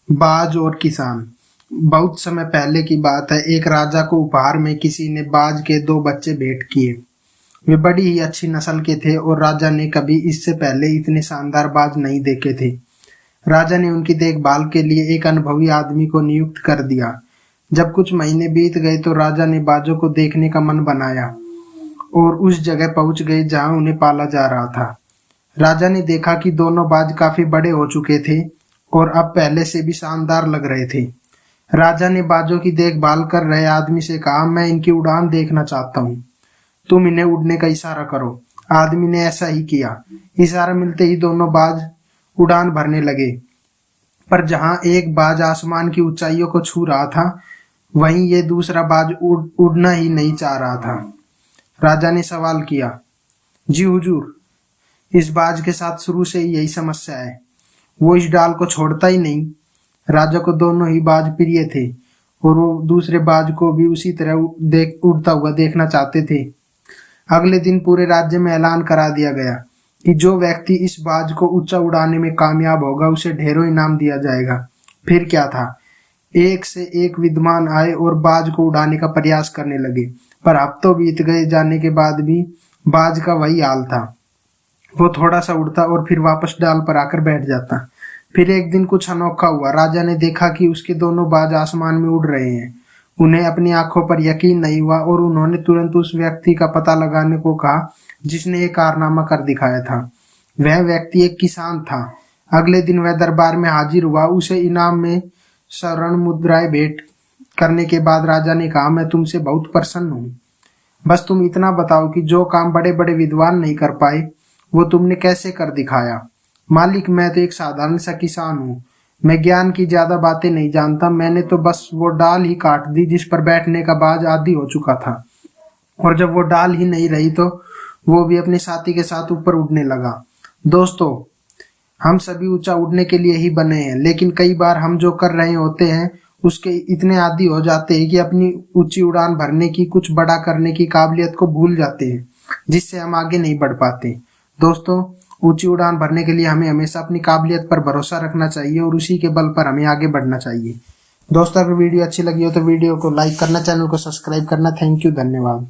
बाज और किसान। बहुत समय पहले की बात है। एक राजा को उपहार में किसी ने बाज के 2 बच्चे भेंट किए। वे बड़ी ही अच्छी नस्ल के थे और राजा ने कभी इससे पहले इतने शानदार बाज नहीं देखे थे। राजा ने उनकी देखभाल के लिए एक अनुभवी आदमी को नियुक्त कर दिया। जब कुछ महीने बीत गए तो राजा ने बाजों को देखने का मन बनाया और उस जगह पहुंच गए जहां उन्हें पाला जा रहा था। राजा ने देखा कि दोनों बाज काफी बड़े हो चुके थे और अब पहले से भी शानदार लग रहे थे। राजा ने बाजों की देखभाल कर रहे आदमी से कहा, मैं इनकी उड़ान देखना चाहता हूँ, तुम इन्हें उड़ने का इशारा करो। आदमी ने ऐसा ही किया। इशारा मिलते ही दोनों बाज उड़ान भरने लगे, पर जहां एक बाज आसमान की ऊंचाइयों को छू रहा था, वहीं ये दूसरा बाज उड़ना ही नहीं चाह रहा था। राजा ने सवाल किया, जी हुजूर, इस बाज के साथ शुरू से ही यही समस्या है, वो इस डाल को छोड़ता ही नहीं। राजा को दोनों ही बाज प्रिय थे और वो दूसरे बाज को भी उसी तरह उड़ता हुआ देखना चाहते थे। अगले दिन पूरे राज्य में ऐलान करा दिया गया कि जो व्यक्ति इस बाज को ऊंचा उड़ाने में कामयाब होगा उसे ढेरों इनाम दिया जाएगा। फिर क्या था, एक से एक विद्वान आए और बाज को उड़ाने का प्रयास करने लगे, पर हफ्तों बीत गए जाने के बाद भी बाज का वही हाल था। वो थोड़ा सा उड़ता और फिर वापस डाल पर आकर बैठ जाता। फिर एक दिन कुछ अनोखा हुआ। राजा ने देखा कि उसके दोनों बाज आसमान में उड़ रहे हैं। उन्हें अपनी आंखों पर यकीन नहीं हुआ और उन्होंने तुरंत उस व्यक्ति का पता लगाने को कहा जिसने ये कारनामा कर दिखाया था। वह व्यक्ति एक किसान था। अगले दिन वह दरबार में हाजिर हुआ। उसे इनाम में स्वर्ण मुद्राएं भेंट करने के बाद राजा ने कहा, मैं तुमसे बहुत प्रसन्न हूँ। बस तुम इतना बताओ कि जो काम बड़े बड़े विद्वान नहीं कर पाए वो तुमने कैसे कर दिखाया। मालिक, मैं तो एक साधारण सा किसान हूँ, मैं ज्ञान की ज्यादा बातें नहीं जानता। मैंने तो बस वो डाल ही काट दी जिस पर बैठने का बाज आदी हो चुका था, और जब वो डाल ही नहीं रही तो वो भी अपने साथी के साथ ऊपर उड़ने लगा। दोस्तों, हम सभी ऊंचा उड़ने के लिए ही बने हैं, लेकिन कई बार हम जो कर रहे होते हैं उसके इतने आदी हो जाते हैं कि अपनी ऊंची उड़ान भरने की, कुछ बड़ा करने की काबिलियत को भूल जाते हैं, जिससे हम आगे नहीं बढ़ पाते। दोस्तों, ऊंची उड़ान भरने के लिए हमें हमेशा अपनी काबिलियत पर भरोसा रखना चाहिए और उसी के बल पर हमें आगे बढ़ना चाहिए। दोस्तों, अगर वीडियो अच्छी लगी हो तो वीडियो को लाइक करना, चैनल को सब्सक्राइब करना। थैंक यू, धन्यवाद।